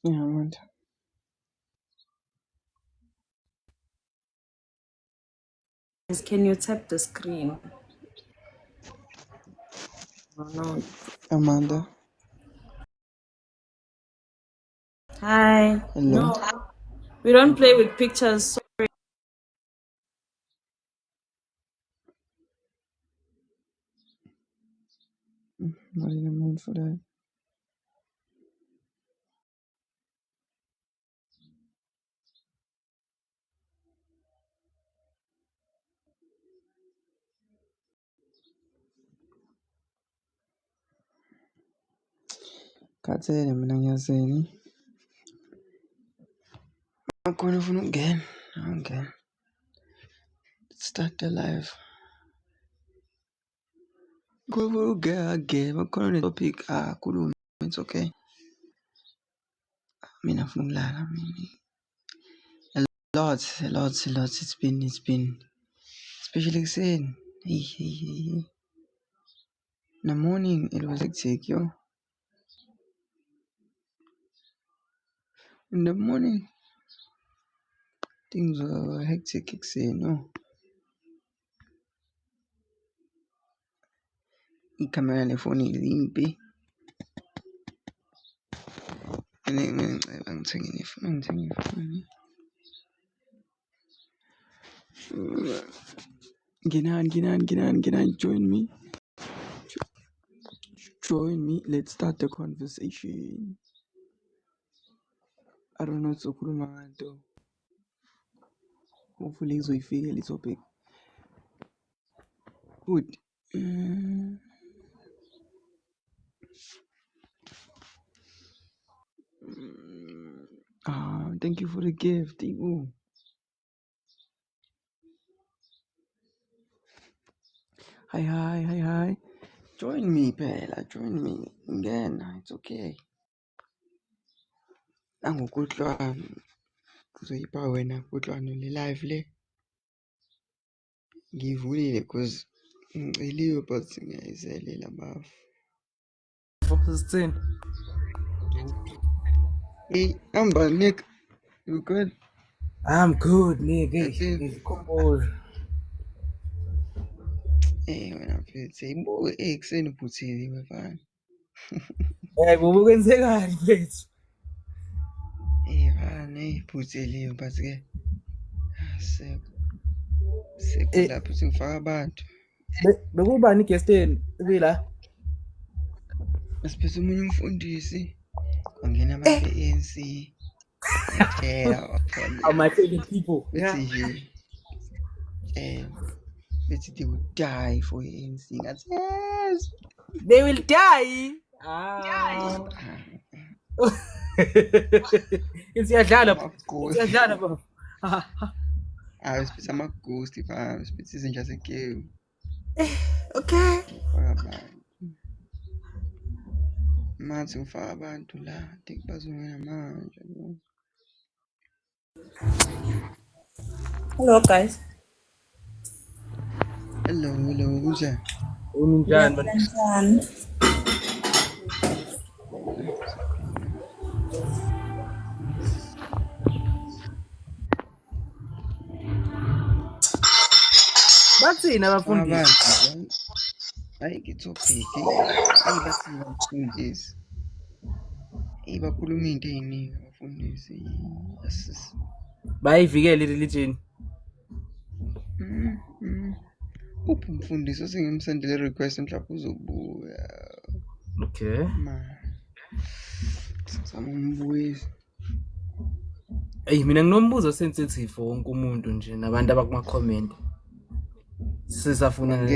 Yeah, man. Can you tap the screen? No. Amanda. Hi. Hello. No, we don't play with pictures. Not in the mood for that. Khathele mina ngiyazeni. Akhona ufuna ukungena. Angena. Start the live. Ngoba ugege bakhona ne-topic khuluma. It's okay. Mina ngifuna ukulala mina. A lot. It's been especially ekuseni. Hey. In the morning it was hectic, yo. In the morning things were hectic ekuseni, no. Ikhamera lefoni limpi. Ngicela ngithenge ifoni. Nginani, join me, let's start the conversation. I don't know sokhuluma ngani though. Hopefully ngizoyifika le topic. Good. Thank you for the gift, Ibu. Hi. Join me, Pela. Join me. Ngena, it's okay. Nangokuhlwa kuzoyipa wena kuhlwano le live le. Ngivulile because ngiceliwe but ngiyayizelela bafu. Sithini? Hey, Amba, Nick, you good? I'm good, nigga. Okay. Ngizikhombole. Wena mfethu, imbuke ekuseni uphuthile mfana. Kwenzekani mfethu? Mfana, iphuthile but ke sekulapho singifaka abantu. Bekubani guest yenu? Ibila? Asiphethe umunye umfundisi, kwangena abantu be-ANC, ngiyatshela Are my favorite people. bethi nje bethi they would die for i-ANC. Ngathi yes. They will die. Siyadlala baba. Siphethe ama-ghost fam, siphethe izinja zegame. Okay. Ngifaka abantu. Manje ngifaka abantu la, think bazongena manje. Hello, guys. Hello, kunjani? Unjani man? Bathini abafundisi? Hayi ke-topic, bathini abafundisi? Bakhuluma into ey'ningi abafundisi. Bayivikele i-religion. Uphi umfundisi osengimsendele i-request mhlawumbe uzobuya. Okay. Sizama umbuyisa. Mina nginombuzo sensitive for wonke umuntu nje nabantu abakuma-comment. Sisafuna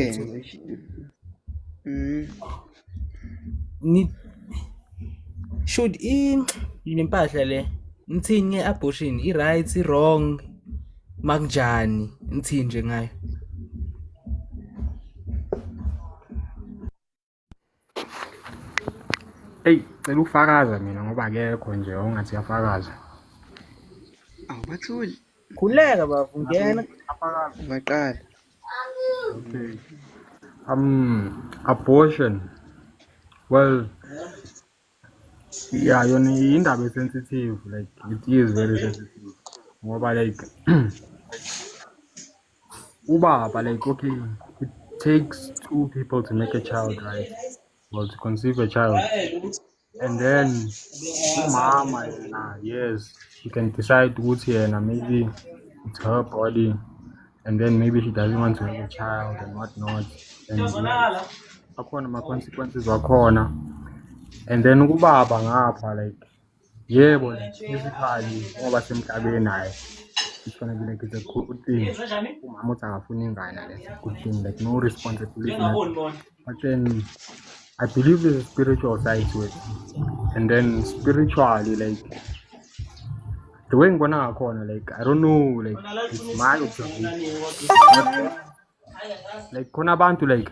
should impahla le ngithini nge-abortion i-right i-wrong makunjani ngithini nje ngayo? Cela ukufakaza mina ngoba akekho nje ongathi uyafakaza. Awubatholi. Khuleka bafu ngena. Ungaqala. Okay. Abortion. Well, Yeah, yona indaba sensitive, like it is very sensitive. Ngoba like ubaba, like okay, it takes two people to make a child, right? Well, to conceive a child. And then umama yena, yes, she can decide ukuthi yena maybe it's her body, and then maybe she doesn't want to have a child and whatnot. And yes, akhona ama-consequences wakhona. And then ubaba ngapha like yebo like physically ngoba semhlabeni naye it's gonna be like it's a good thing. Umama uthi angafuna ingane, that's a good thing, like no responsibility. But then I believe there's a spiritual side to it. And then spiritually, like the way ngibona ngakhona, like I don't know, like it's my observation. Like khona abantu like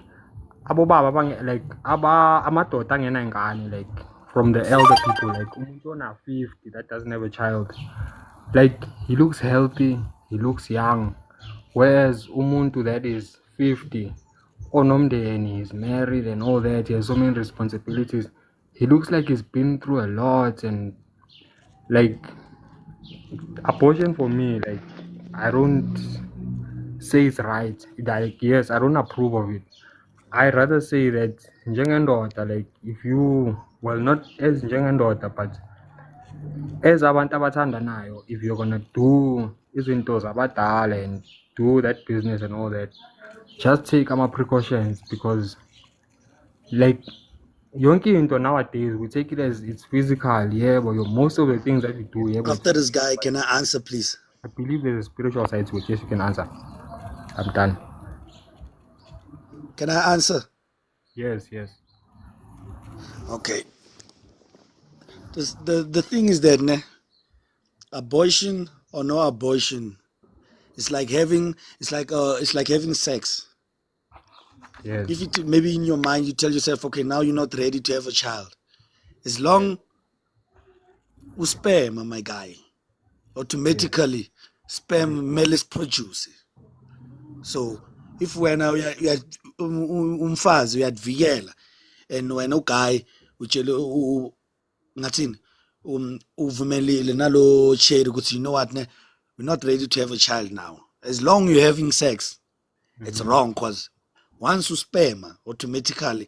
abobaba like amadoda angena ingane, like from the elder people, like umuntu ona 50 that doesn't have a child, like he looks healthy, he looks young, whereas umuntu that is 50 onomndeni, he's married and all that, he has so many responsibilities, he looks like he's been through a lot. And like abortion for me, like I don't say it's right, like yes, I don't approve of it. I rather say that njengendoda, like if you, well, not as njengendoda but as abantu abathandanayo, if you're gonna do izinto zabadala and do that business and all that, just take our precautions, because like yonke into nowadays we take it as it's physical, yeah, but most of the things that we do, yeah, After this guy, can I answer, please? I believe there's a spiritual side to it. Yes, you can answer. I'm done. Can I answer? Yes. Okay. The thing is that abortion or no abortion, it's like having sex. Yes. If it maybe in your mind you tell yourself, okay, now you're not ready to have a child. As long sperm, my guy, automatically sperm male is produced. So if when you had umfazi uyadvikela, and when a guy utshele ngathini uvumelile nalo shade ukuthi you know what, we're not ready to have a child now. As long you're having sex, it's wrong, because once you sperm, automatically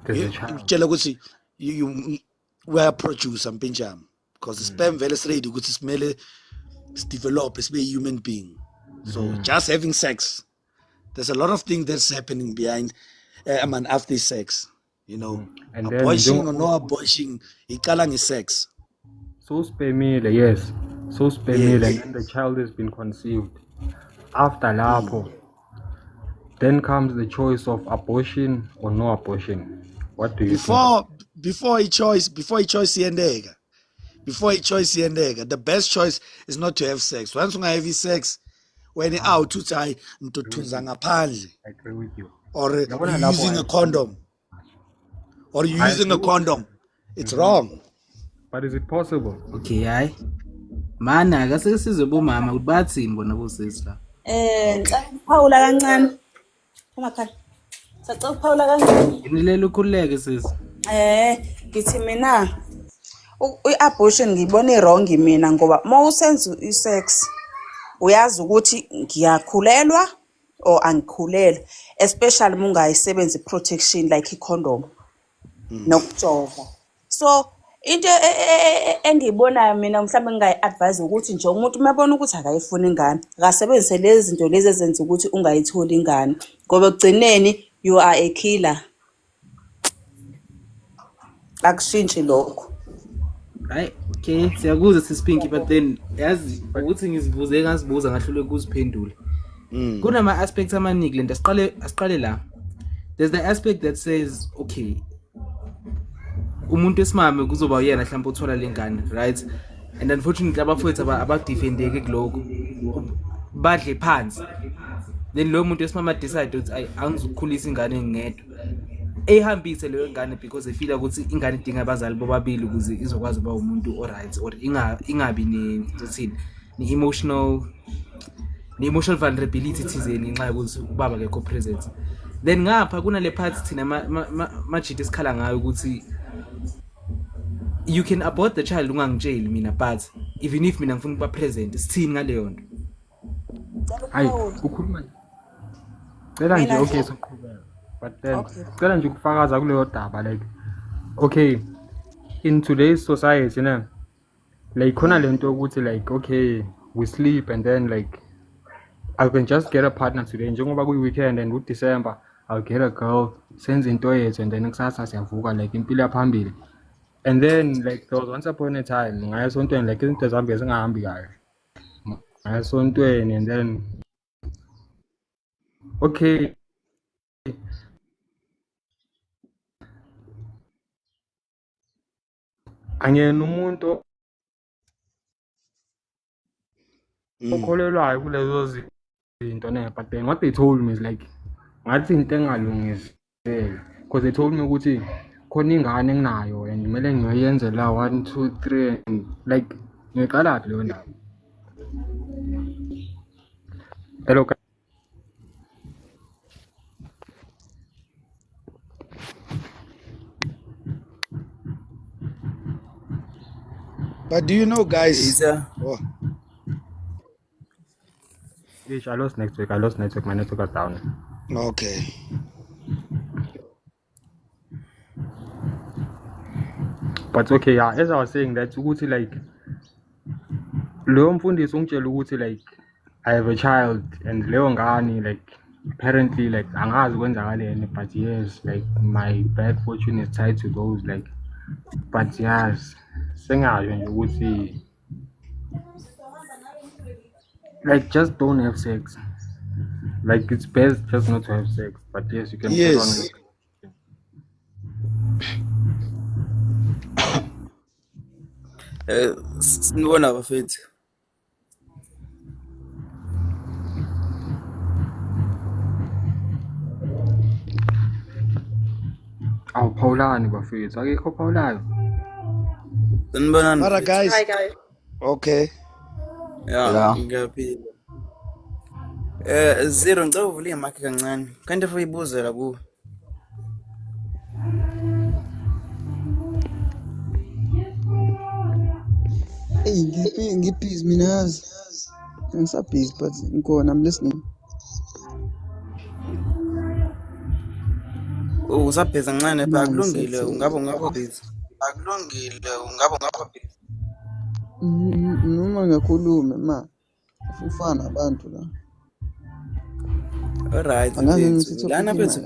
utshela ukuthi you will produce something jam, because the sperm vele is ready ukuthi simele develop as a human being. So just having sex, there's a lot of things that's happening behind after sex, you know. And abortion or no abortion, ikalang is sex. So spermile, yes. So spermile, and then the child has been conceived. After lapho, then comes the choice of abortion or no abortion. What do you think? Before a choice yendega, the best choice is not to have sex. Once you have sex, when out to try to ngaphandle, I agree with you. or using a condom, it's wrong. But is it possible? Okay, hayi mana akase sizwe bomama ukuthi bathini bona bosisi la. Ngicela ukuphawula kancane. Umakhala. Sacela ukuphawula kancane. Nginilela ukhululeke sisi. Ngithi mina i-abortion ngibona wrong mina, ngoba mawusenza i-sex uyazi ukuthi ngiyakhulelwa or angikhulelwa, especially mungayisebenzi protection like i-condom nokujova. So into engiyibonayo mina mhlawumbe ngingayi-advise ukuthi nje umuntu umabona ukuthi akayifuni ingane akasebenzise lezi zinto lezi ezenza ukuthi ungayitholi ingane, ngoba ekugcineni you are a killer. Akushintshi lokho. Hayi, okay, siyakuzwa sisipinki, but then yazi ukuthi ngizibuze ngazibuza ngahlule ukuziphendula. Kunama aspects amaningi lento asiqale la. There's the aspect that says okay, umuntu esimame kuzoba uyena mhlawumbe uthola lengane, right? And unfortunately abafowethu abadefendeke kuloko badle phansi. Then lo muntu esimama decide ukuthi angizukhulisa ingane ngedwa, ehambise leyo ngane because efila ukuthi ingane idinga abazali bobabili ukuze izokwazi ukuba umuntu alright, or ingabi ni emotional vulnerability thizeni ngenxa yokuthi ubaba akekho present. Then ngapha kuna le part thina majidi esikhala ngayo ukuthi you can abort the child ungangitsheli mina, but even if mina ngifuna ukuba present sithini ngaleyo nto. Hayi ukhuluma cela nje Mina okay nje soqhubeka but then okay. cela nje ukufakaza kuleyo daba like okay in today's society ne like khona lento ukuthi like okay we sleep and then like I can just get a partner today njengoba kuyi weekend and with December I'll get a girl senze into yethu and then kusasa siyavuka like impilo yaphambili. And then like there was once upon a time ngaya esontweni like izinto zami zingahambi kahle ngaya esontweni and then okay angena umuntu okholelwayo kulezo zinto ne but then what they told me is like ngathi into engalungiseki because they told me ukuthi khona ingane enginayo and kumele ngiyoyenze la 1 2 3 and like ngiqalaphi leyo ndaba. Hello But do you know, guys? Isa. Oh, I lost network my network got down. okay. But okay, yeah, as I was saying that ukuthi like leyo mfundisi ungitshela ukuthi like I have a child and leyo ngane like apparently like angazi kwenzakaleni but yes like my bad fortune is tied to those like but yes sengasho nje ukuthi like just don't have sex, like it's best just not to have sex but yes you can put on Yes. Sinibona bafethu. awuphawulani bafethu akekho phawulayo. Sinibona Mara guys. Hi guys. Okay. Yeah, ngiyaphila. Zero ngicela uvule imakhe kancane. Kanti futhi ibuzela kuwe. Hey, ngibusy mina yazi. Ngisabusy but ngikhona, I'm listening. Usabheza kancane pha, Man, akulungile ngisethe. ungaba busy. Akulungile ungaba busy. Noma ngiyakhuluma ma. Ufana nabantu la. Alright, Angazi mfethu. ngisithi Lana topic mfethu.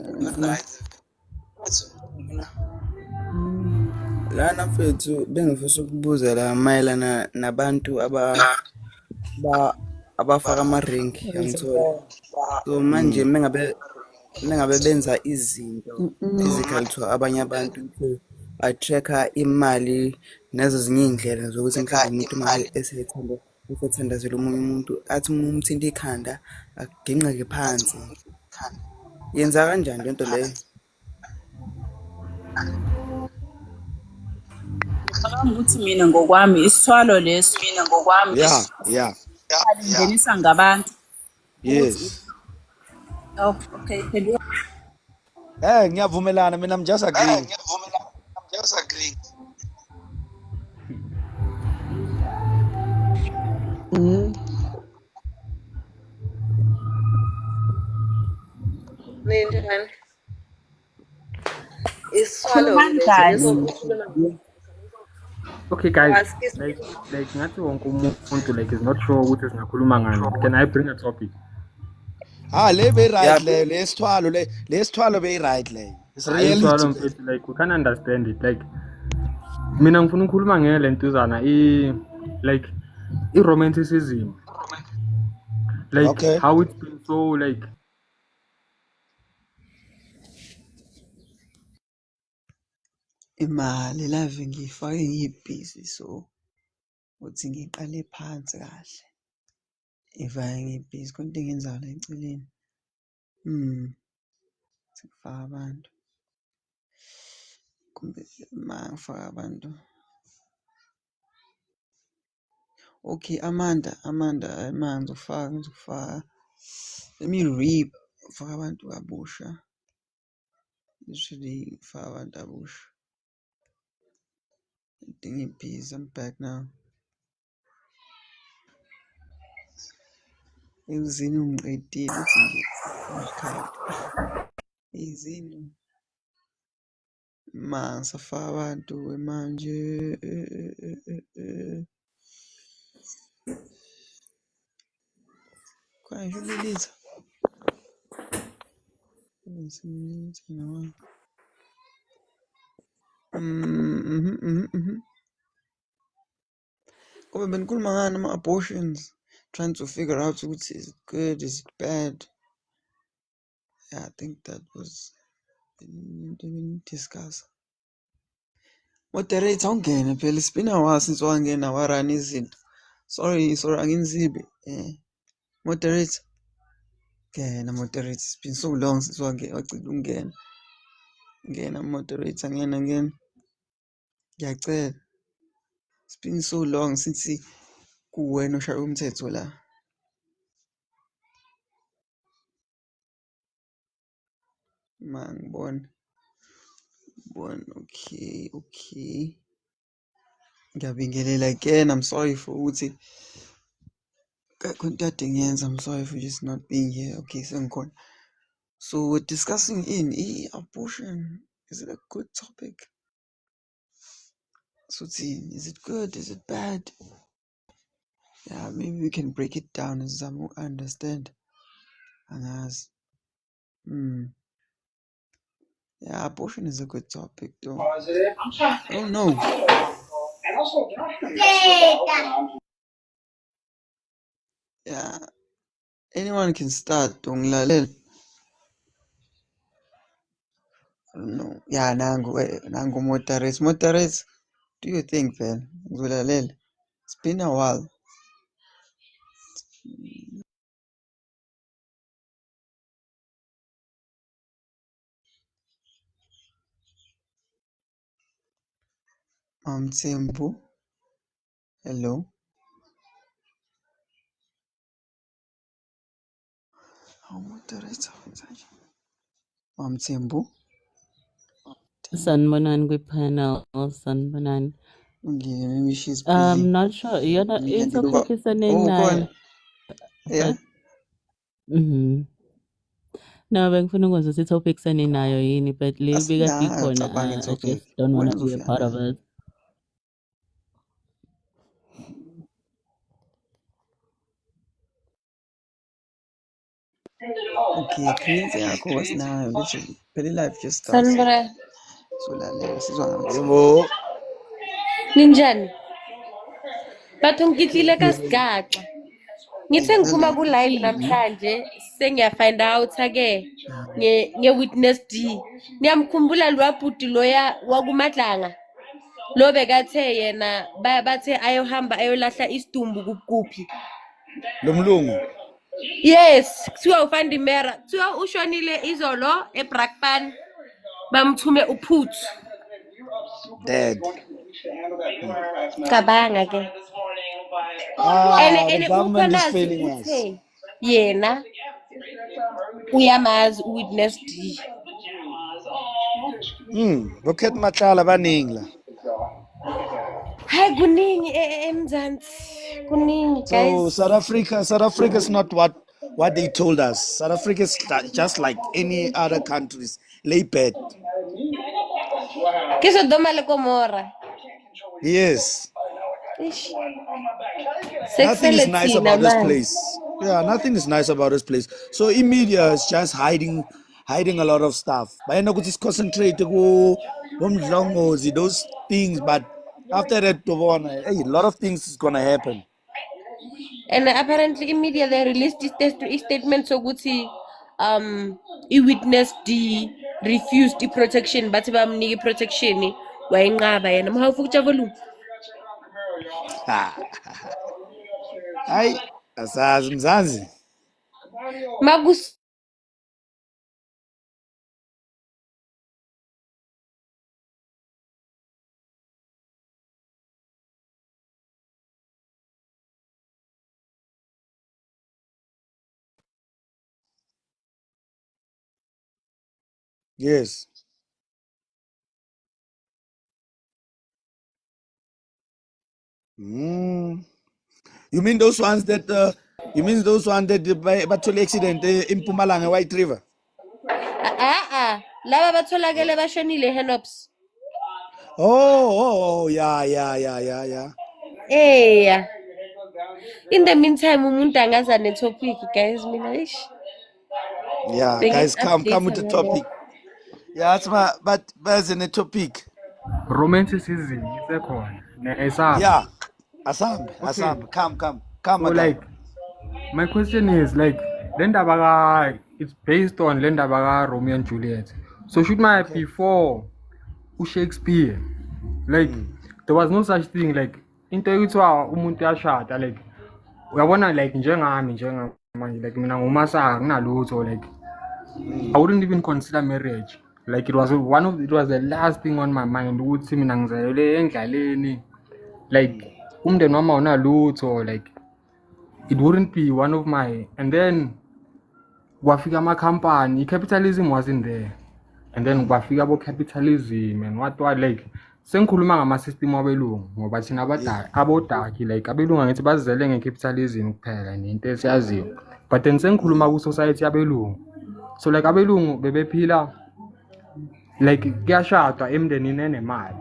Lana mfethu bengifisa ukubuza la mayelana nabantu abafaka ama-ring yangithola. So manje mengabe benza izinto physical to abanye abantu to attracker imali nazo ezinye iy'ndlela zokuthi mhlawumbe umuntu uma esethandazela omunye umuntu athi uma umthinta ikhanda aginqeke phansi. Yenza kanjani lento leyo? Ngicabanga ukuthi mina ngokwami isithwalo leso Yeah. alingenisa ngabantu. Yes. Okay, phendula. Ngiyavumelana mina, I'm just agreeing. Ninjani? Isithwalo Khulumani lesi guys. ngizokhuluma. Okay guys, Askisi. like ngathi wonke umuntu like is not sure ukuthi singakhuluma ngani. Can I bring a topic? Le be right le lesithwalo be right le. It's reality. Like we can understand it like mina ngifuna ukukhuluma ngele ntuzana like romanticism, like Okay. how it's been so like imali live ngiyifake ngibusy so uthi ngiqale phansi kahle. Ivake ngibusy konke engiyenzayo la eceleni. Sikufaka abantu. Kumbe ngifaka abantu. Okay, Amanda, ngizofaka. Let me read. Ufaka abantu kabusha. Usually ngifaka abantu abusha. Busy. I'm back now. Ekuzini ungiqedile uthi nje ngikhade. Izini ngisafaka abantu-ke manje. Kwanje ulilitha. Simlitha nawa. Ngoba benikhuluma ngani ama-abortions, trying to figure out ukuthi is it good, is it bad. Yeah, I think that was into ebengidiscussa. Moderator ungene phela, it's been a while since wangena warun izinto. Sorry anginizibe. Moderator. Ngena moderator, it's been so long since wacida ungena. Ngena moderator, ngena. Ngiyacela. It's been so long since kuwena oshaya umthetho la. Ngibona. Okay. Ngiyabingelela again. I'm sorry for ukuthi konke kade ngiyenza. I'm sorry for just not being here. Okay, sengikhona. So we're discussing abortion. Is it a good topic? Suthi, is it good? Is it bad? Yeah, maybe we can break it down as I understand. Angazi. Yeah, abortion is a good topic though. I don't know. Yeah. Anyone can start. Ngilalela. I don't know. Yeah, nangu moderates. Moderates, do you think, man? Ngizolalela. It's been a while. Mthembu. Hello. Moderator. Mthembu. Sanibonani kwi-panel, sanibonani. Okay, maybe she's busy. I'm not sure. Yona itophikisane nayo. Yeah. No, bengifuna ukuzwa ukuthi itophikisane nayo yini, but le bikade Asinayo, ikhona, cabanga it's I okay. just don't want Wena to be a uzofika part of nayo. it. Okay, create yakho wasinayo literally. Phela life just starts. Sanibonani. So lalela sizwa ngathi. Yebo. Ninjani? Bathu ngikitlile kasigaxa. Ngithe ngiphuma ku-live namhlanje sengiyafind out-ke nge-witness D. Niyamkhumbula lwabhudi loya wakumadlanga? Lo bekathe yena bathe ayohamba ayolahla isidumbu kuphi? Lomlungu. Yes, kuthiwa uFandimera. Kuthiwa ushonile izolo eBrakpan. Bamthume uphuthu. Dead. Cabanga ke. The Ene government is ukhanazi failing us. uthe yena uyamazi uwitness D. Bokhet Matlala baningi la. Hayi kuningi eMzansi. Kuningi So guys. South Africa is not what they told us. South Africa is just like any other countries. Lay bad. Ke Sodoma le Gomora. Yes. Ish. Nothing is Sekusele nice thina about this manje. place. Yeah, nothing is nice about this place. So media is just hiding a lot of stuff. But you just concentrate go those things. But after that, a lot of things is gonna happen. And apparently in media they released this statement sokuthi i-witness D refused i-protection bathi bamnika i-protection wayinqaba yena. Mahawufukutsha volume. Hayi, asazi Mzansi. Magus Yes. Mm. You mean those ones that bathole accident in Mpumalanga White River? Laba batholakele bashonile Henops. Oh, yeah. Yeah. In the meantime, umuntu angaza ne-topic, guys. Mina ish. Yeah, guys, come with the topic. Yeah, that's but there's a topic. Romanticism isekhona ne-esaba. Yeah, Asambe. Come, So my guy. like my question is like le ndaba ka it's based on le ndaba ka Romeo and Juliet. So should my before Shakespeare like there was no such thing like into ekuthiwa umuntu yashada like uyabona like njengami manje like mina nguMasaka kunalutho like I wouldn't even consider marriage. Like it was the last thing on my mind ukuthi mina ngizayele endlaleni like umndeni wami awunalutho like it wouldn't be one of my and then kwafika ama-company capitalism wasn't there and then kwafika abo-capitalism and what like sengikhuluma ngama-system wabelungu ngoba thina abodaki like abelungu angithi bazizele nge-capitalism kuphela nento esiyaziyo but then sengikhuluma ku-society yabelungu so like abelungu bebephila like kuyashadwa emndenini enemali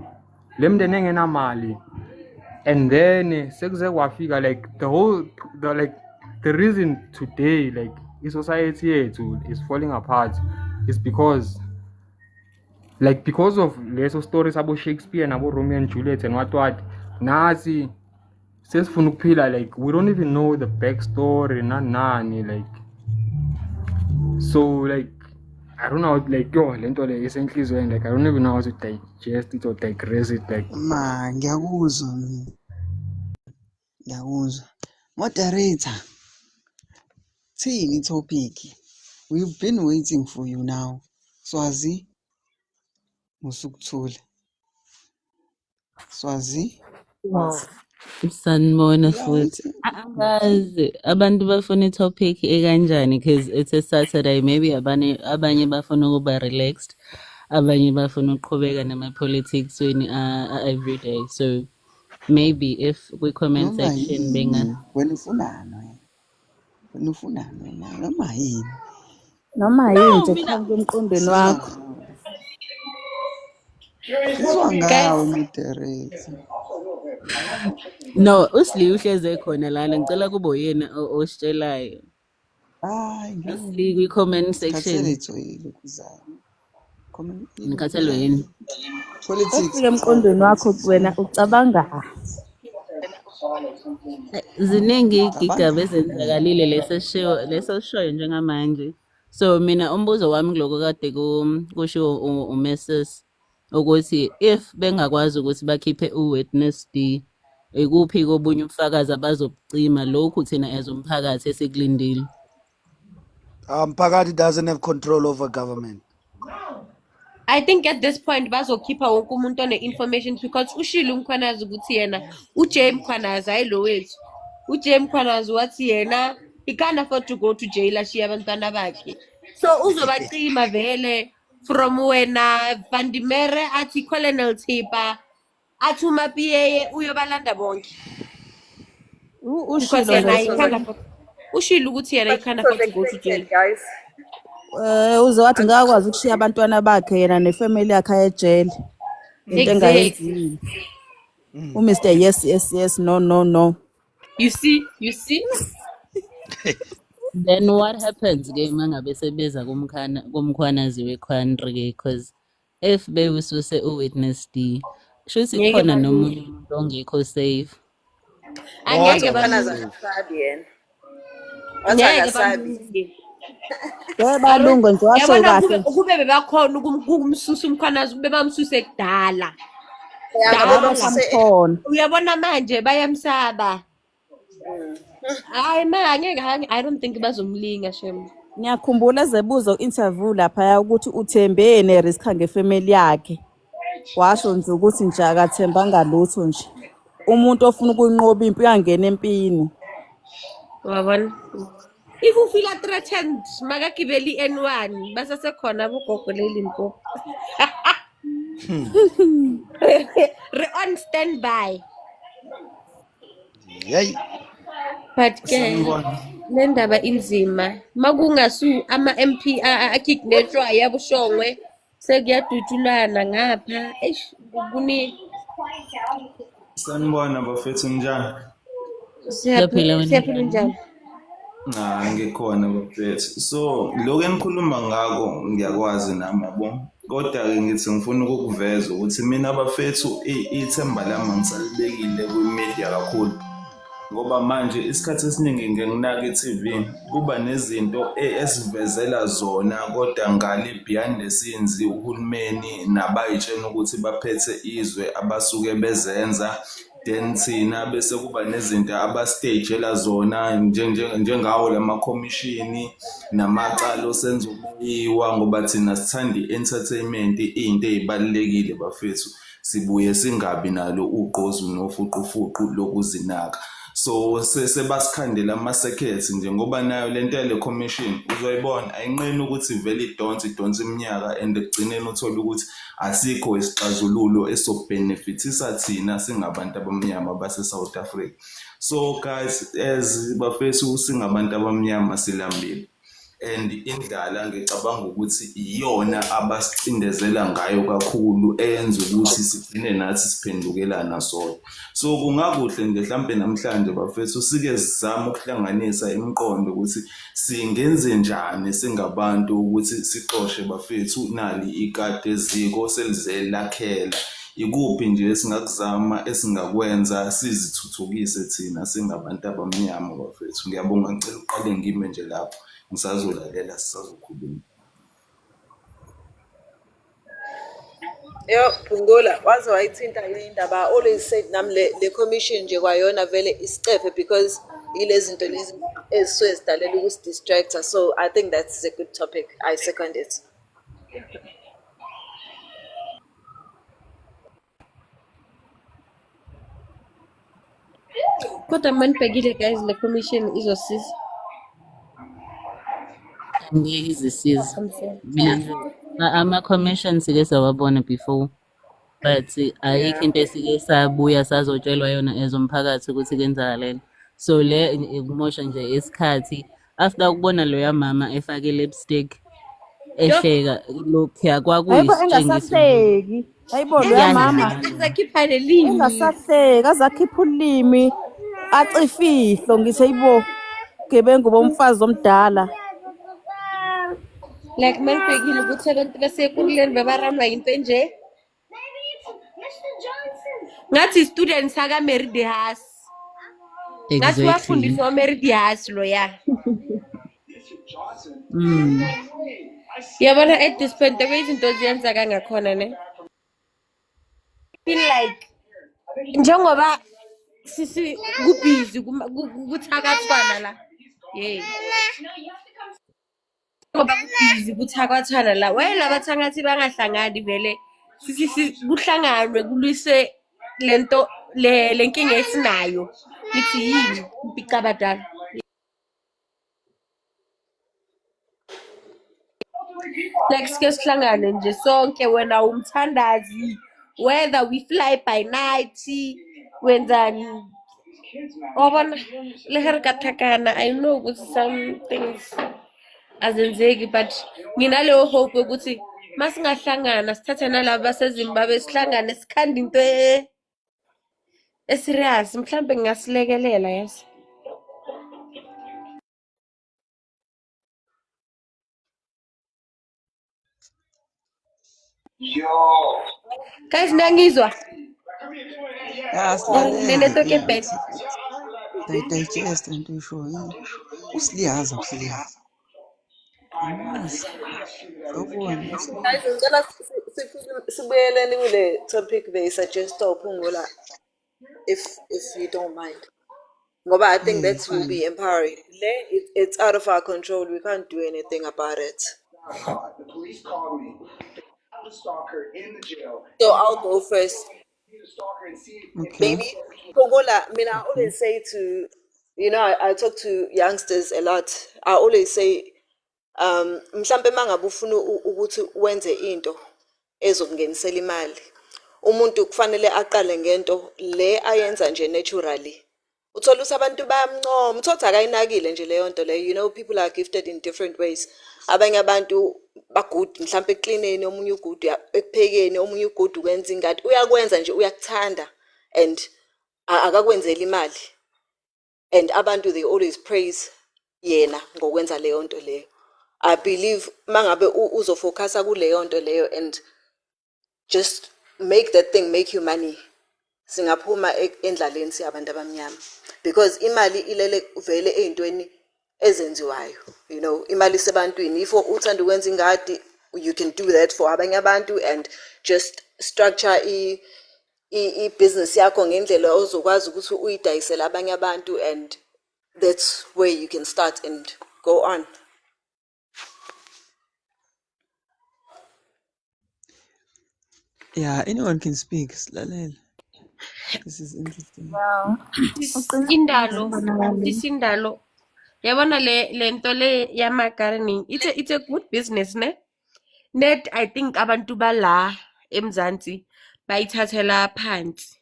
le mndeni engenamali and then sekuze kwafika like the reason today like i-society yethu is falling apart is because of leso stories abo Shakespeare nabo Romeo and Juliet and what nasi sesifuna ukuphila like we don't even know the backstory nani like so like I don't know like lento le isenhlizweni like I don't even know how to digest it or digress it like Ngiyakuzwa mina. Ngiyakuzwa. Moderator, thini topic? We've been waiting for you now. Swazi Musukuthule. Swazi. Sanibona futhi. Angazi abantu bafuna i-topic ekanjani because it's a Saturday maybe abanye bafuna ukuba relaxed abanye bafuna ukuqhubeka nama-politics every day so maybe if kwi-comment Noma section yini? Wena ufunani noma yini? Noma yini nje kuhambe emqondweni wakho. Sizwa ngawe moderator. no uSli uhleze ekhona lana ngicela kube uyena ositshelayo Hayi uSli kwi-comment section ngikhathalwe yini politics Ufike emqondweni wakho wena ucabanga. ziningi igigaba ezenzakalile leso shoyo njengamanje so mina umbuzo wami kuloko kade kusho uMrs ukuthi if bengakwazi ukuthi bakhiphe uwitness D ikuphi kobunye ubufakazi abazobucima lokhu thina as umphakathi esikulindile Mpakati doesn't have control over government. I think at this point bazokhipha wonke umuntu one-information because ushilo uMkhwanazi ukuthi yena uJay Mkhwanazi ayilo wethu uJay Mkhwanazi wathi yena he can't afford to go to jail ashiya abantwana bakhe so uzobacima vele from wena Vandimere athi Colonel Thipa athi uMapiyeye uyobalanda bonke because yena he can't afford ushilo ukuthi yena he can't afford to go to jail Uzowathi ngakwazi ukushiya abantwana bakhe yena nefamily yakhe ejele. Into engayenzile. Mr yes no. You see then what happens ke mangabe sebeza kumkhwanazi we-country ke because if bewususe uwitness D shuthi khona nomunye umuntu ongekho safe angeke bamsabi yena ngeke bamsabi Balungu nje washo kahle. Kube bebakhona ukumsusa uMkhwanazi kube bamsuse kudala. Uyabona manje bayamsaba. Hayi angeke I don't think bazomlinga shem. Ngiyakhumbula ezebuzo interview lapha ukuthi uthembe ne-risk ngefamily yakhe. Washo nje ukuthi nje akathembanga lutho nje. Umuntu ofuna ukuyinqoba impi uyangena empini. Wabona? If you feel threatened, magagibeli N1 basasekhona abogogo leLimpopo. On standby. Yay. But ke Sanibona. le ndaba inzima makungasu ama-MP akhignethwa yabushongwe sekuyadutshulana ngapha eish Sanibona bafethu njani? Siyaphila wena siyaphila njani? njani? Ngikhona bafethu. So, lokho enikhuluma ngako ngiyakwazi nami yabo. Kodwa-ke ngithi ngifuna ukukuveza ukuthi mina bafethu ithemba lami angisalibekile kwi-media kakhulu. Ngoba manje isikhathi esiningi ngingenaka i-TV kuba nezinto esivezela zona kodwa ngale behind the scenes uhulumeni nabayitshena ukuthi baphethe izwe abasuke bezenza then thina bese kuba nezinto abastagela zona njengawo lama-commission namacala osenza ukuyiwa ngoba thina sithanda i-entertainment into ey'balulekile bafethu sibuye singabi nalo ugqozu nofuqufuqu lokuzinaka. So sebasikhandela amasekhethi nje ngoba nayo lento yale commission uzoyibona ayinqeni ukuthi vele idonsa iminyaka and ekugcineni uthola ukuthi asikho isixazululo esobhenefithisa thina singabantu abamnyama base South Africa. So guys, as bafethu singabantu abamnyama silambile and indlala ngicabanga ukuthi iyona abasicindezela ngayo kakhulu eyenza ukuthi sigcine nathi siphendukelana sona. So kungakuhle nje mhlambe namhlanje bafethu sike sizama ukuhlanganisa imiqondo ukuthi singenze njani singabantu ukuthi siqoshe bafethu nali ikade eziko selizelakhela. Ikuphi nje esingakuzama esingakwenza sizithuthukise thina singabantu abamnyama bafethu. Ngiyabonga ngicela uqale ngime nje lapho. Ngisazolalela sisazokhuluma. Yo, Phungula, waze wayithinta yini indaba? I always said nami le commission nje kwayona vele isicephe because ilezi zinto lezi ezisuke zidalela ukusidistracta. So I think that's a good topic. I second it. Kodwa manibhekile guys le commission izosiza. Angeke izisize. Mina nje ama-commission sike sawabona before but ayikho into esike sabuya sazotshelwa yona as umphakathi ukuthi kwenzakalele. So le ukumosha nje isikhathi after ukubona loya mama efake lipstick ehleka lokhuya kwakuyisitshengisi. Hayibo loya mama Azakhipha lelimi. engasahleka azakhipha ulimi acifihlo ngithi hayibo gebengu bomfazi omdala. Like manibhekile ukuthi abantu basekuleni bebaramla into enje. Ngathi student saka Mary de Haas. Ngathi Exactly. wafundiswa Mary de Haas loya. Yabona at this point the way izinto ziyenzeka ngakhona ne. Feel like njengoba sisi kubhizi kuthakathwana la. Yeah. Ngoba kubhizi kuthakathwana la. Wena bathangathi bangahlangani vele. Sisi kuhlanganwe kulwise lento lenkinga esinayo. Lithi yini impicabadala. Like sike sihlangane nje sonke wena umthandazi whether we fly by night wenzani wabona leher kathakana. I know ukuthi some things azenzeki but nginaleyo hope ukuthi masingahlangana sithathe nalabo baseZimbabwe sihlangane sikhanda into eserious mhlambe ngasilekelela yes. Guys nangizwa nenetoke bed digest into isho usiliyaza usiliyaza amazi awubona Guys, ngicela sibuyeleni kule topic beyisuggesta uPhungula if you don't mind. Ngoba I think that will be empowering. It's out of our control. We can't do anything about it. The police called me. I have a stalker in the jail. So I'll go first. okay Baby, Phungula, I mean, I always say to, I talk to youngsters a lot. I always say, mhlambe mangabe ufuna ukuthi wenze into ezokungenisela imali, umuntu kufanele aqale ngento le ayenza nje naturally. uthola ukuthi abantu bayamncoma, uthotha akayinakile nje leyo nto leyo. You know, people are gifted in different ways. Abanye abantu bagude mhlawumbe ekuklineni, omunye ugude ekuphekeni, omunye ugude ukwenza ingadi. Uyakwenza nje, uyakuthanda and akakwenzela imali. And abantu they always praise yena ngokwenza leyo nto leyo. I believe mangabe uzofocusa kuleyo nto leyo and just make that thing make you money, singaphuma endlaleni siyabantu abamnyama, because imali ilele vele ezintweni ezenziwayo. You know, imali sebantwini. If uthanda ukwenza ingadi, you can do that for abanye abantu and just structure i-business yakho ngendlela ozokwazi ukuthi uyidayisele abanye abantu, and that's where you can start and go on. Yeah, anyone can speak. Silalele. This is interesting. Indalo. Yabona le nto le yama gardening. It's a good business, ne? Net I think abantu bala eMzansi bayithathela phansi.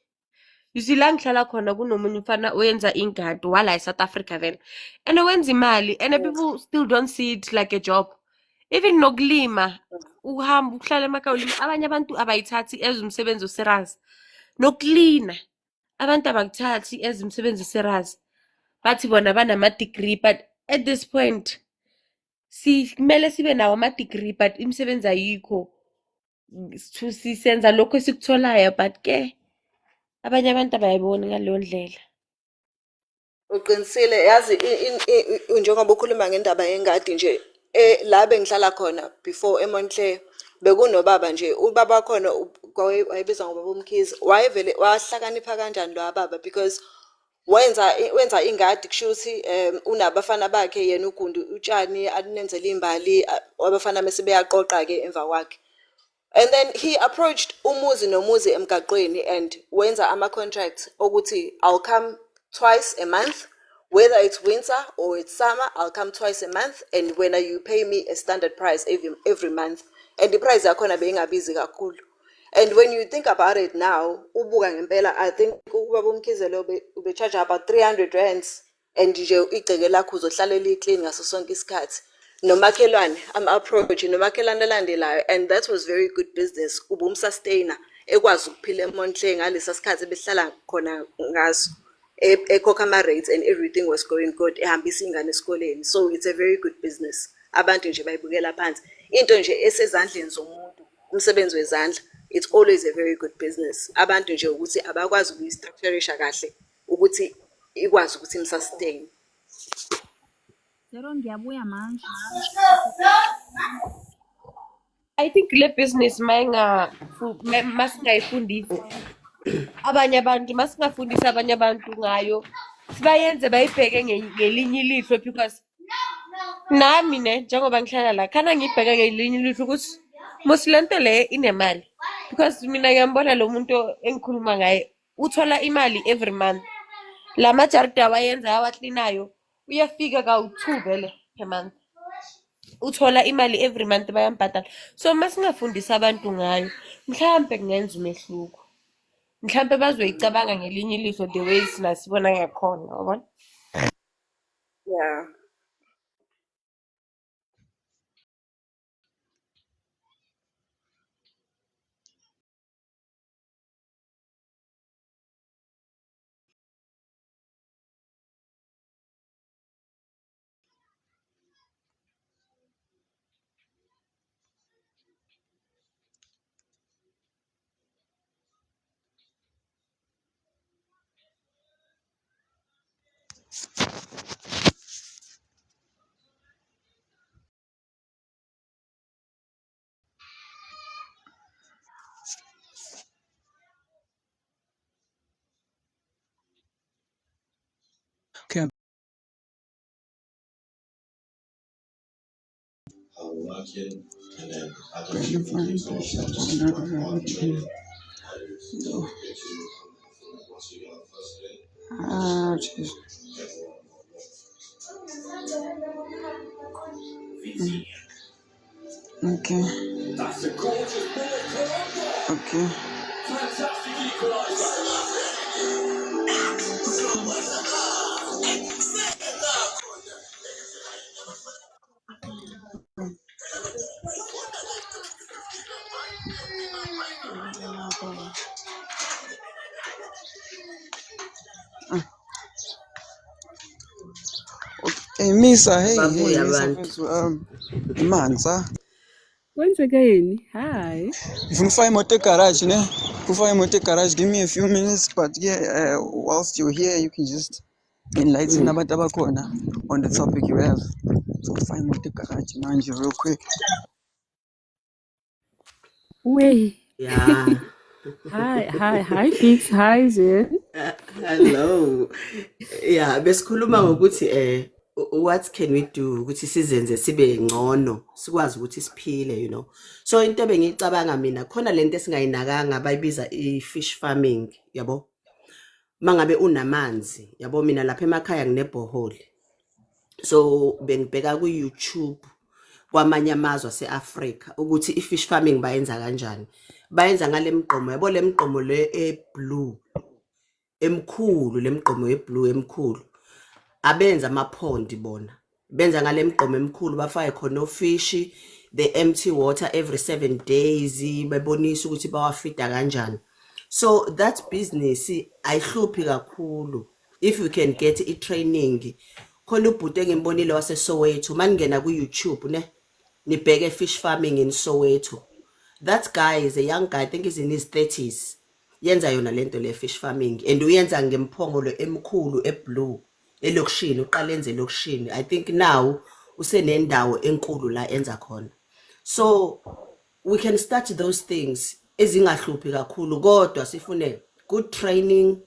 You see la ngihlala khona kunomunye umfana oyenza ingadi wala eSouth Africa vele. And wenza imali and people still don't see it like a job. Even nokulima uhamba uhlala emakhaya ulima, abanye abantu abayithathi as umsebenzi oserious. Nokulina abantu abakuthathi as umsebenzi oserious. Bathi bona banama degree, but at this point kumele sibe nawo ama degree but imisebenzi ayikho. Sisenza lokho esikutholayo but ke abanye abantu abayiboni ngaleyo ndlela. Uqinisile, yazi njengoba ukhuluma ngendaba yengadi nje, la bengihlala khona before eMontclair bekunobaba nje, ubaba khona wayebizwa ngobaba uMkhize. Wayevele wahlakanipha kanjani lo baba, because wenza ingadi kushuthi unabafana bakhe, yena uGundu utshani anenzela imbali, abafana mase beyaqoqa ke emva kwakhe. And then he approached umuzi nomuzi emgaqweni and wenza ama-contracts ukuthi I'll come twice a month, whether it's winter or it's summer, I'll come twice a month, and when you pay me a standard price every month. And the price yakhona beyingabizi kakhulu. And when you think about it now, ubuka ngempela, I think ubaba uMkhize lo ube charge about 300 rands, and nje igceke lakho uzohlala li-clean ngaso sonke isikhathi. Nomakhelwane am-approach nomakhelwane alandelayo, and that was very good business. Ubumsustainer ekwazi ukuphila eMontclair ngalesa sikhathi behlala khona ngaso, ekhokha ama-rates and everything was going good, ehambisa ingane esikoleni. So it's a very good business. Abantu nje bayibukela phansi. Into nje esezandleni zomuntu, umsebenzi wezandla, it's always a very good business. Abantu nje ukuthi abakwazi ukuyistructureisha kahle ukuthi ikwazi ukuthi imsustain. Ngiyabuya manje. I think le business masingayifundisi abanye abantu, masingafundisa abanye abantu ngayo, sibayenze bayibheke ngelinye ilihlo, because nami ne njengoba ngihlala la khana ngibheke ngelinye ilihlo ukuthi mosilento le inemali, because mina ngiyambona lo muntu engikhuluma ngaye uthola imali every month. La majarida awayenza awaklinayo uyafika ka-2 vele per month, uthola imali every month bayambhadala. So masingafundisa abantu ngayo mhlawumbe kungenza umehluko, mhlawumbe bazoyicabanga ngelinye ilihlo the way sibona ngakhona, yabona? Yeah. Okay. Jeez. Okay. Okay. Hey Misa, hey Babuya Misa abantu. mfethu, Imanza. Kwenzekeni? Hi. Ngifuna ukufaka imoto egarage ne? Ufaka imoto egarage, give me a few minutes, but yeah, whilst you're here, you can just enlighten abantu abakhona on the topic you have. So ufaka imoto egarage manje real quick. Wait. Yeah. Hi, Fix. Hi, Zen. Hello. Yeah, besikhuluma ngokuthi what can we do ukuthi sizenze sibe ngcono sikwazi ukuthi siphile, you know. So into ebengicabanga mina khona lento esingayinakanga bayibiza i-fish farming, yabo. Mangabe unamanzi, yabo mina lapha emakhaya nginebhoholi. So bengibheka ku YouTube kwamanye amazwe ase-Africa ukuthi i-fish farming bayenza kanjani. Bayenza ngale mgqomo, yabo le mgqomo le e-blue emkhulu, le mgqomo e-blue emkhulu. Abenza amaphondi bona. Benza ngale mgqomo emkhulu bafake khona ofishi, the empty water every 7 days, bebonisa ukuthi bawafida kanjani. So that business ayihluphi kakhulu if you can get i-training. Khona ubhuti engimbonile wase Soweto, maningena ku YouTube ne nibheke fish farming in Soweto. That guy is a young guy, I think he's in his 30s. Yenza yona lento le fish farming and uyenza ngemphongolo emkhulu eblue elokishini, uqala enze elokishini. I think now usenendawo enkulu la enza khona. So we can start those things ezingahluphi kakhulu kodwa sifune good training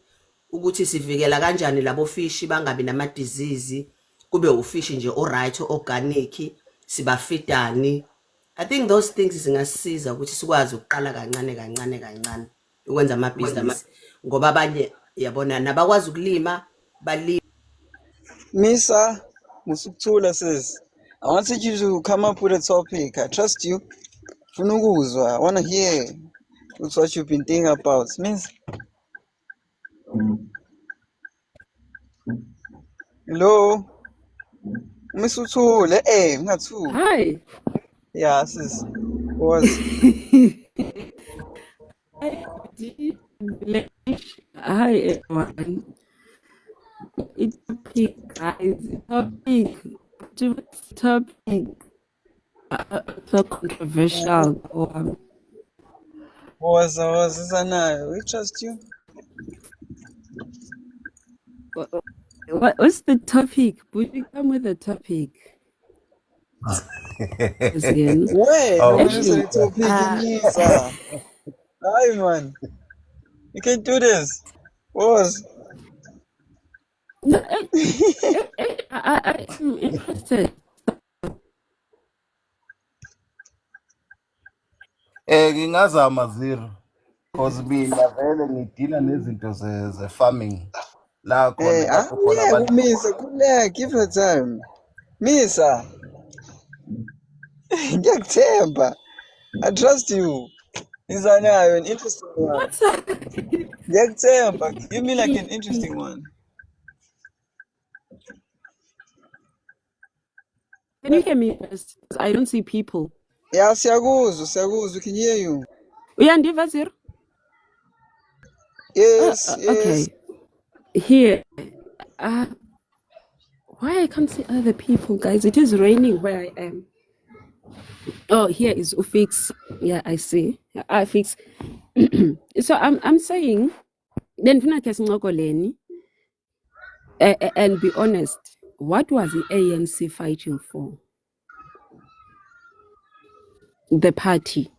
ukuthi sivikela kanjani labo fish bangabi nama disease, kube ufish nje oright organic, sibafidani. I think those things zingasiza ukuthi sikwazi ukuqala kancane ukwenza amabhizinisi ngoba abanye yabona nabakwazi ukulima balima. Misa, musukuthula sis. I wanted you to come up with a topic. I trust you. Funa ukuzwa. I want to hear what you've been thinking about. Miss. Hello. Miss Uthule. Ngathu. Hi. Yeah, sis. Was. Hi, everyone. It's topic, guys. Topic. So controversial. Was Isanayo. We trust you. What's the topic? Would you come with a topic? Zen? Wait, Oh, I'm just a topic. Misa. Hi, man. You can do this. Was. No, I'm interested. ngingazama zero because mina vele ngidila nezinto ze farming la khona lapho khona Yeah, abantu Misa. Kuleka, give her time. Misa. Ngiyakuthemba. I trust you. Isanayo, an interesting one. What's up? Ngiyakuthemba. Give me like an interesting one. Can you hear me first? 'Cause I don't see people. Yeah, siyakuzwa. We can hear you. Uyandiva, Zir? Yes. Okay. Here. Why I can't see other people, guys? It is raining where I am. Oh, here is Ufix. Yeah, I see. I fix. So I'm saying, then and be honest, what was the ANC fighting for? The party.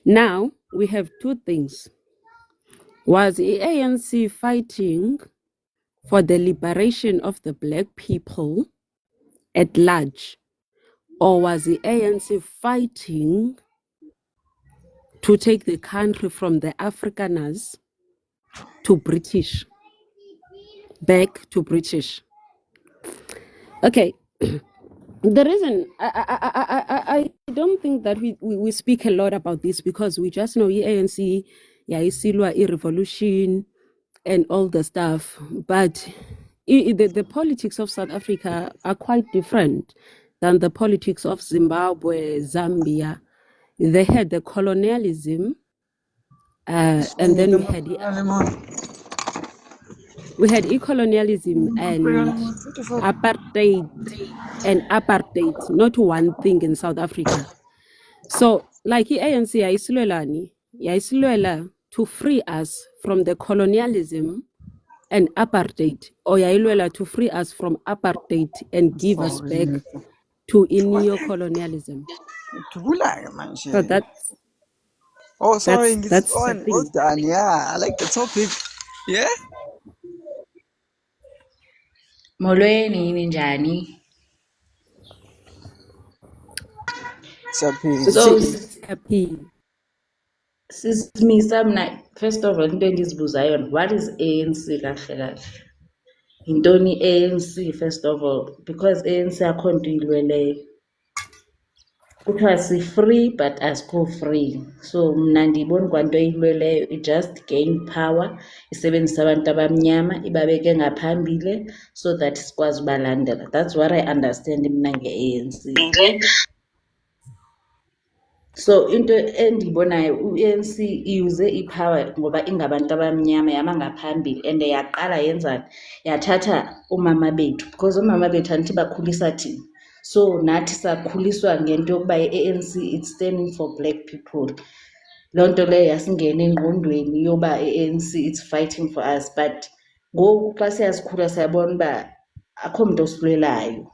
Now we have two things. Was the ANC fighting for the liberation of the black people at large? Or was the ANC fighting to take the country from the Afrikaners to British? Back to British. Okay. The reason I don't think that we speak a lot about this because we just know ANC, Isilwa revolution and all the stuff. But the politics of South Africa are quite different than the politics of Zimbabwe, Zambia. They had the colonialism, and then we had colonialism and apartheid, not one thing in South Africa. So, like ANC, yayisilwela to free us from the colonialism and apartheid, or yayisilwela to free us from apartheid and give us back to neo-colonialism. So that's sorry, that's the thing. well done. Yeah, I like the topic. Yeah. Molweni ninjani? So Happy. sisimisa mna first of all into endizibuza yona, what is ANC kahle kahle? Yintoni ANC first of all, because ANC akho nto ilweleyo. Kuthiwa si-free but asikho free, so mna ndiyiboni kwanto ilweleyo, i-just gain power, isebenzisa abantu abamnyama ibabeke ngaphambile so that sikwazi ubalandela. That's what I understand mna nge-ANC. So into endiyibonayo, u-ANC iuse ipower ngoba ingabantu abamnyama yama ngaphambili and yaqala yenzani, yathatha umama bethu, because umama bethu andithi bakhulisa thina. So nathi sakhuliswa ngento yokuba i-ANC it's standing for black people. Loo nto leyo yasingena engqondweni yoba i-ANC it's fighting for us, but ngoku xa siyasikhula siyabona uba akho mntu osilwelayo.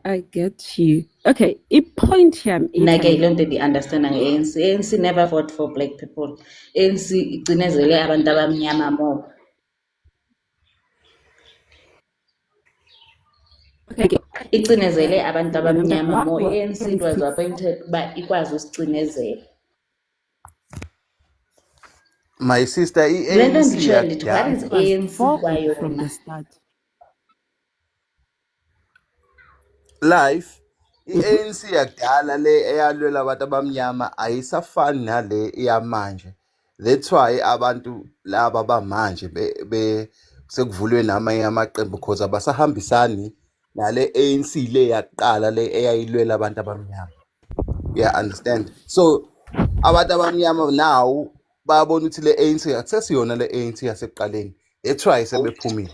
I get you. Okay, point here. Like I learned the understanding ANC. ANC never fought for black people. ANC igcinezele abantu abamnyama more. Okay. Igcinezele abantu abamnyama more. ANC was appointed by ikwazi usicinezela. My sister, What is ANC from the start? Life i-ANC yakudala le eyalwela abantu abamnyama ayisafani nale eyamanje. That's why abantu laba bamanje sekuvulwe namanye amaqembu because abasahambisani nale ANC le yaqala le eyayilwela abantu abamnyama. Yeah, understand. So abantu abamnyama now babona ukuthi le ANC akusesiyona le ANC yasekuqaleni. That's why sebephumile.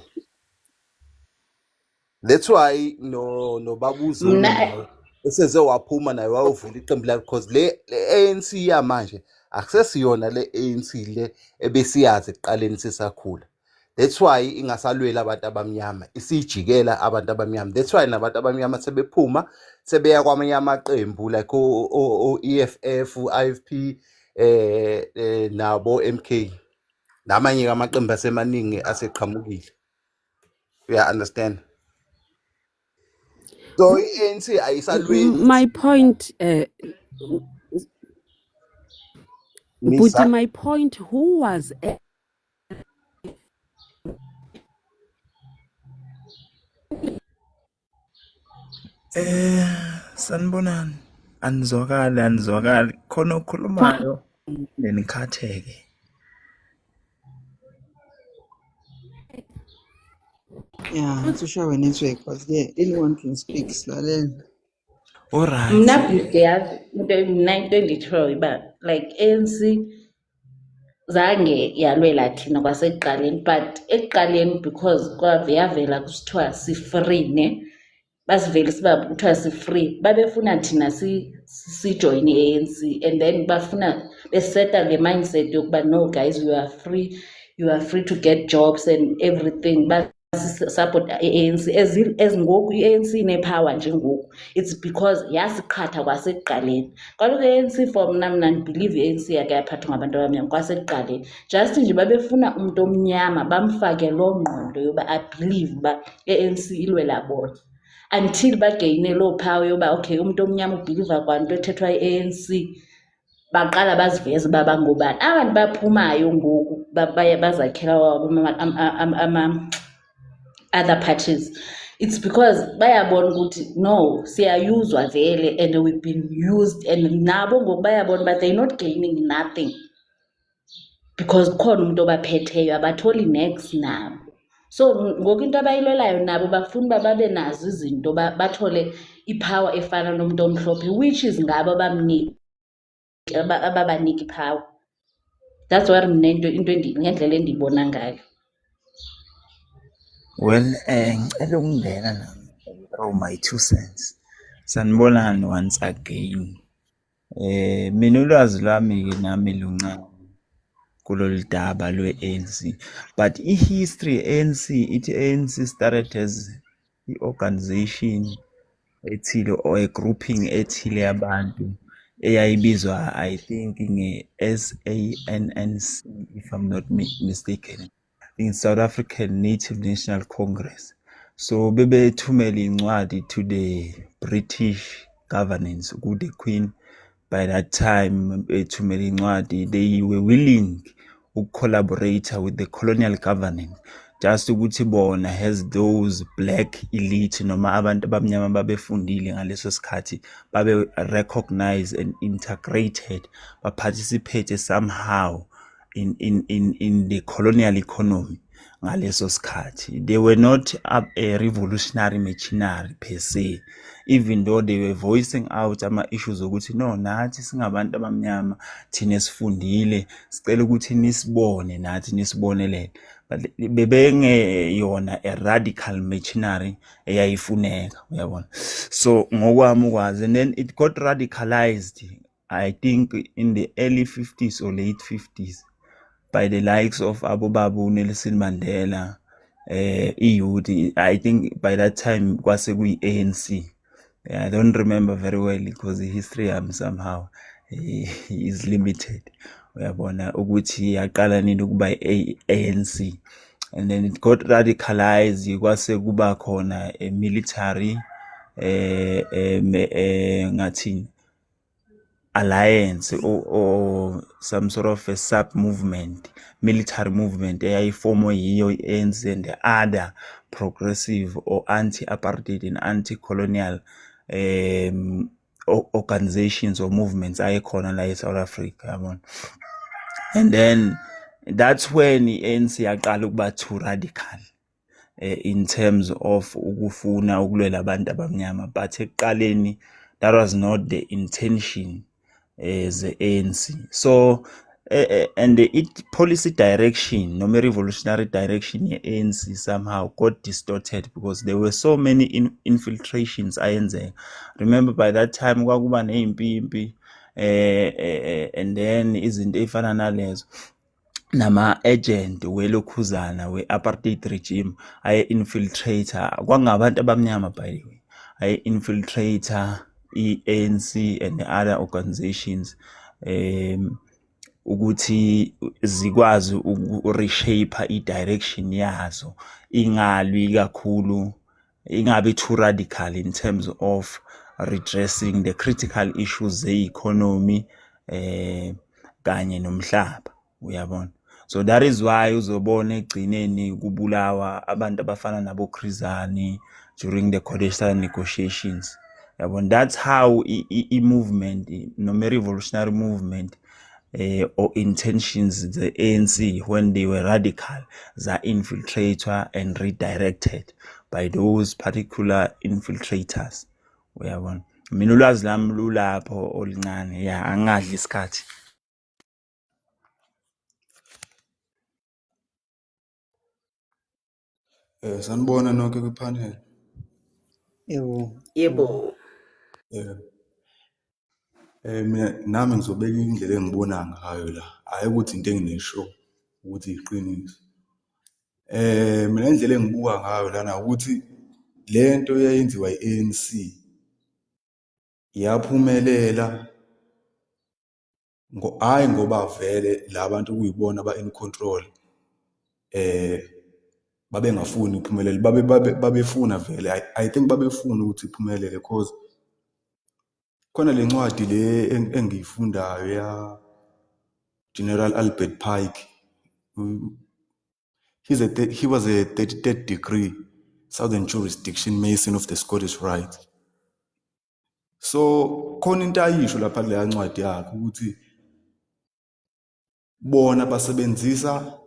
That's why no Babu Zulu naye eseze waphuma naye wayovula iqembu lakhe because le ANC yamanje akusesiyona le ANC le ebesiyazi ekuqaleni sisakhula. That's why ingasalwela abantu abamnyama, isijikela abantu abamnyama. That's why nabantu abamnyama sebephuma sebeya kwamanye amaqembu like o-EFF, IFP nabo MK namanye amaqembu asemaningi aseqhamukile. Yeah, understand. So ANC ayisalweli. My point, but my point, who was sanibonani, anizwakali khona okhulumayo nenikhatheke. Yeah, not too sure when it's work, because yeah, anyone can speak. Slaleen. Alright. Mna yazi mna into enditshoyo uba like ANC zange yalwela thina kwasekuqaleni, but ekuqaleni because yavela kusithiwa si-free ne, basivele siba kuthiwa si-free, babefuna thina sijoyine i-ANC and then bafuna beseta le mindset yokuba no guys, you are free to get jobs and everything. Support i-ANC as ngoku i-ANC inepower nje ngoku, it's because yasiqhatha kwasekuqaleni. Kaloku i-ANC for mna ndibelieve i-ANC yake yaphathwa ngabantu abamnyama kwasekuqaleni, just nje babefuna umuntu omnyama bamfake loo ngqondo yoba abelieve uba i-ANC ilwela bona until bageyine loo power yoba okay umuntu omnyama ubhiliva kwanto ethethwa i-ANC, baqala baziveze uba bangobani. Abantu baphumayo ngoku bazakhela wabo other parties. It's because bayabona ukuthi no siyayuzwa vele and we've been used and nabo ngoku bayabona but they're not gaining nothing because khona umuntu obaphetheyo abatholi next nabo. So ngoku into abayilwelayo nabo bafuna uba babe nazo izinto bathole ipower efana nomuntu omhlophe which is ngabo ababanika ipower. That's what into ngendlela endiyibona ngayo. Well, ngicela ukungena nami, throw my 2 cents. Sanibonani once again. Mina ulwazi lwami-ke nami luncane kulolu daba lwe-ANC, but i-history ANC, ithi ANC started as i-organization ethile or a grouping ethile yabantu eyayibizwa I think nge-SANNC if I'm not mistaken, in South African Native National Congress. So bebethumela incwadi to the British governance, ku the Queen. By that time bethumela incwadi, they were willing to collaborate with the colonial government just ukuthi bona has those black elite noma abantu abamnyama babefundile ngaleso sikhathi babe recognized and integrated, ba participate somehow in the colonial economy ngaleso sikhathi. They were not a revolutionary machinery per se, even though they were voicing out ama-issues ukuthi no, nathi singabantu abamnyama thina sifundile sicela ukuthi nisibone nathi nisibonelele, but bebengeyona a radical machinery eyayifuneka, uyabona. So ngokwami ukwazi, and then it got radicalized I think in the early 50s or late 50s by the likes of Abu Babu, Nelson Mandela, youth. I think by that time kwase kuyi-ANC. I don't remember very well because the history somehow is limited. Uyabona ukuthi yaqala nini ukuba ANC, and then it got radicalized. Kwase kuba khona a military ngathini alliance or some sort of a sub movement, military movement eyayifomwe yiyo i-ANC and the other progressive or anti-apartheid and anti-colonial organizations or movements ayikhona la eSouth Africa, yabona. And then that's when i-ANC yaqala ukuba too radical in terms of ukufuna ukulwela abantu abamnyama, but ekuqaleni that was not the intention as the ANC. So and the policy direction, no revolutionary direction, ANC somehow got distorted because there were so many infiltrations. Remember by that time kwakuba ney'mpimpi and then izinto ey'fana nalezo nama-agent welokhuzana we-apartheid regime aye-infiltrator, kwangabantu abamnyama by the way, aye-infiltrator i-ANC and the other organizations ukuthi zikwazi uku-reshape i-direction yazo, ingalwi kakhulu, ingabi too radical in terms of redressing the critical issues ze-economy kanye nomhlaba, uyabona. So that is why uzobona egcineni kubulawa abantu abafana nabo Chris Hani during the Codesa negotiations. Yabona, that's how movement, noma revolutionary movement or intentions the ANC when they were radical za infiltrator and redirected by those particular infiltrators, uyabona. Mina ulwazi lami lulapho oluncane, ya angadli isikhathi. Sanibona nonke kwipanel. Yebo. Mina nami ngizobeka indlela engibona ngayo la, hayi ukuthi into enginesho ukuthi iqiniso. Mina indlela engibuka ngayo lana ukuthi lento eyayenziwa i-ANC yaphumelela hayi ngoba vele labantu kuyibona in control babengafuni iphumelele, babefuna vele, I think babefuna ukuthi iphumelele because khona le ncwadi le engiyifundayo ya General Albert Pike. He was a 33rd degree Southern Jurisdiction Mason of the Scottish Rite. So khona into ayisho lapha kuleya ncwadi yakhe ukuthi bona basebenzisa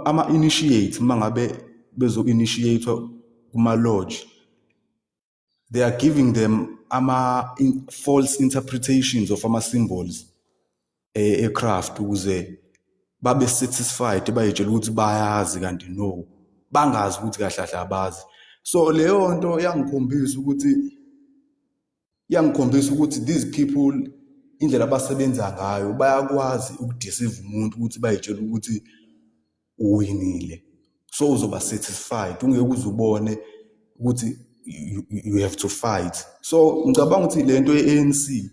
ama-initiates mangabe bezo-initiate kuma-lodge, they are giving them false interpretations of ama-symbols e-craft ukuze babe satisfied bayitshela ukuthi bayazi kanti no bangazi ukuthi kahle kahle abazi. So leyo nto yangikhombisa ukuthi these people indlela abasebenza ngayo bayakwazi ukudeceive umuntu ukuthi bayitshela ukuthi uwinile, so uzoba satisfied ungeke uzubone ukuthi you have to fight. So ngicabanga ukuthi lento ye-ANC,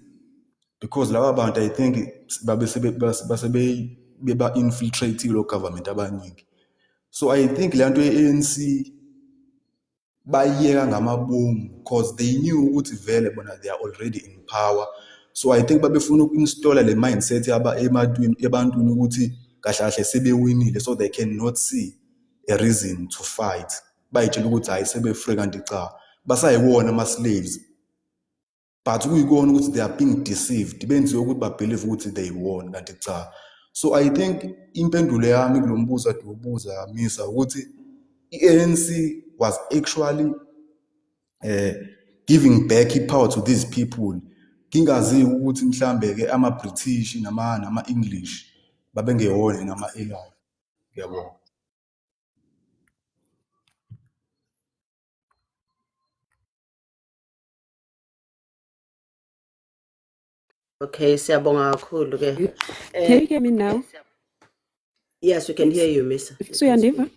because laba bantu I think beba infiltrate lo government abaningi, so I think lento ye-ANC bayiyeka ngamabomu because they knew ukuthi vele bona they are already in power. So I think babefuna uku-installa le mindset ebantwini ukuthi kahle kahle sebewinile, so they cannot see a reason to fight. Bayitshela ukuthi hayi sebe-free kanti cha basayiwona ama-slaves, but kuyikona ukuthi they are being deceived, benziwe ukuthi babelieve ukuthi they won kanti cha. So I think impendulo yami kulo mbuzo ade ubuza Misa ukuthi i-ANC was actually giving back power to these people. Kingazi ukuthi mhlambe ke ama-British nama-English babengewona nama-AI. Ngiyabonga. Okay, siyabonga kakhulu ke. Can you hear me now? Yes, we can hear you, Miss. Suyandiva?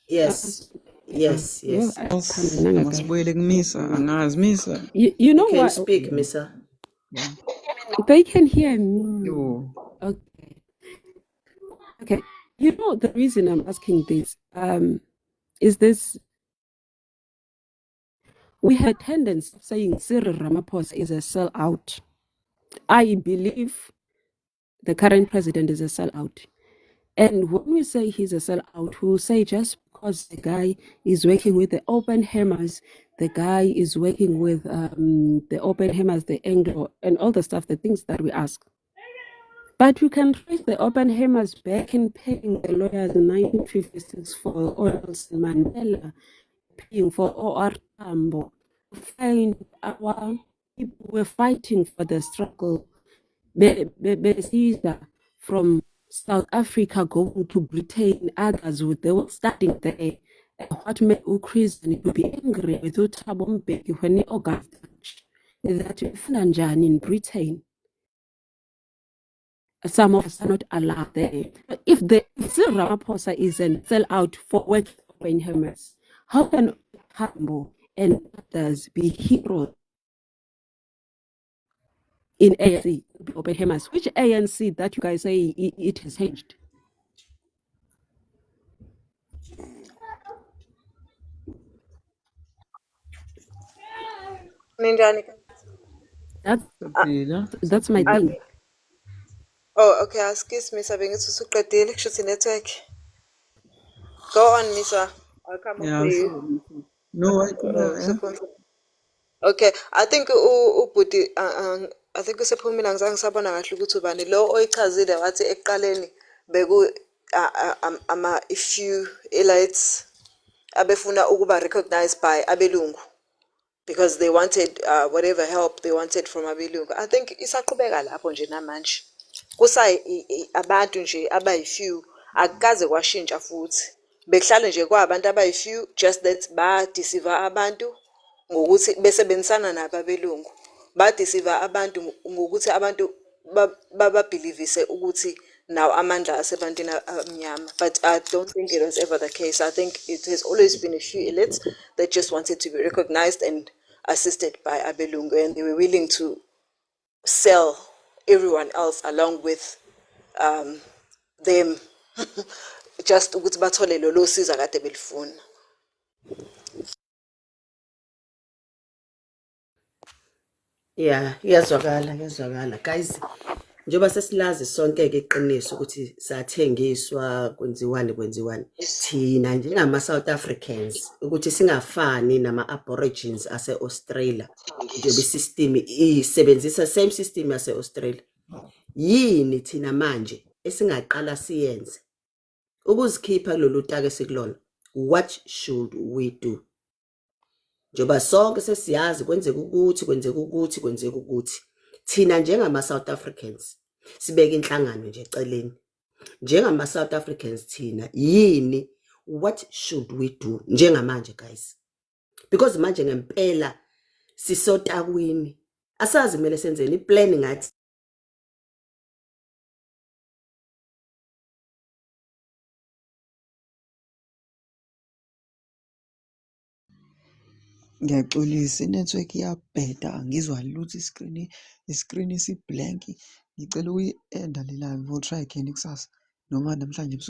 Yes. Yes, yes. Masibuyele kumisa, angazi Misa. You know You can what? speak, Misa. They can hear me. Okay. Okay. You know the reason I'm asking this is this: we had tendency of saying Cyril Ramaphosa is a sellout. I believe the current president is a sellout. And when we say he's a sellout, we'll say just because the guy is working with the open hammers, the guy is working with the open hammers, the Anglo, and all the stuff, the things that we ask. But you can trace the open hammers back in paying the lawyers in 1956 for Nelson Mandela, paying for O.R. Tambo. Find our people were fighting for the struggle. Caesar from South Africa going to Britain, others they were starting there. What made Chris to be angry with Thabo Mbeki when he organized that in Britain. Some of us are not allowed there. But if Cyril Ramaphosa is a sellout for working open hammers, how can Tambo and others be heroes in ANC, open hammers? Which ANC that you guys say it has changed? Ninjani? That's my thing. Oh, okay. Excuse me, Misa. Bengithi usuqedile kushuthi network. Go on, Misa. I'll come Yeah, after you. no, I couldn't. Okay, I think ubhuti I think usephumile angizange ngisabona kahle ukuthi ubani lo oyichazile wathi ekuqaleni beku ama-few elites abefuna ukuba recognized by abelungu because they wanted whatever help they wanted from abelungu. I think isaqhubeka lapho nje namanje. Abantu nje abayi-few akukaze kwashintsha futhi. Bekuhlale nje kwabantu abayi-few just that ba-deceive abantu ngokuthi besebenzisana nabo abelungu. Ba-deceive abantu ngokuthi abantu bababhilivise ukuthi now amandla asebantwini amnyama. But I don't think it was ever the case. I think it has always been a few elites that just wanted to be recognized and assisted by abelungu, and they were willing to sell everyone else along with them just ukuthi bathole lolo siza kade belifuna. Yeah, iyazwakala. Guys, njengoba sesilazi sonke-ke iqiniso ukuthi sathengiswa kwenziwani thina njengama-South Africans ukuthi singafani nama-aborigines ase-Australia njengoba isystem isebenzisa same system yase-Australia. Yini thina manje esingaqala siyenze ukuzikhipha kulolu take sikulona? What should we do? Njengoba sonke sesiyazi kwenzeka ukuthi thina njengama-South Africans sibeke inhlangano nje eceleni. Njengama-South Africans thina yini, what should we do njengamanje guys? Because manje ngempela sisotakwini, asazi kumele senzeni, i-plan ngathi Ngiyaxolisa, inethiwekhi iyabheda, angizwa lutho iskrini si-blank. Ngicela ukuyi-enda le live, we'll try again kusasa noma namhlanje ebusuku.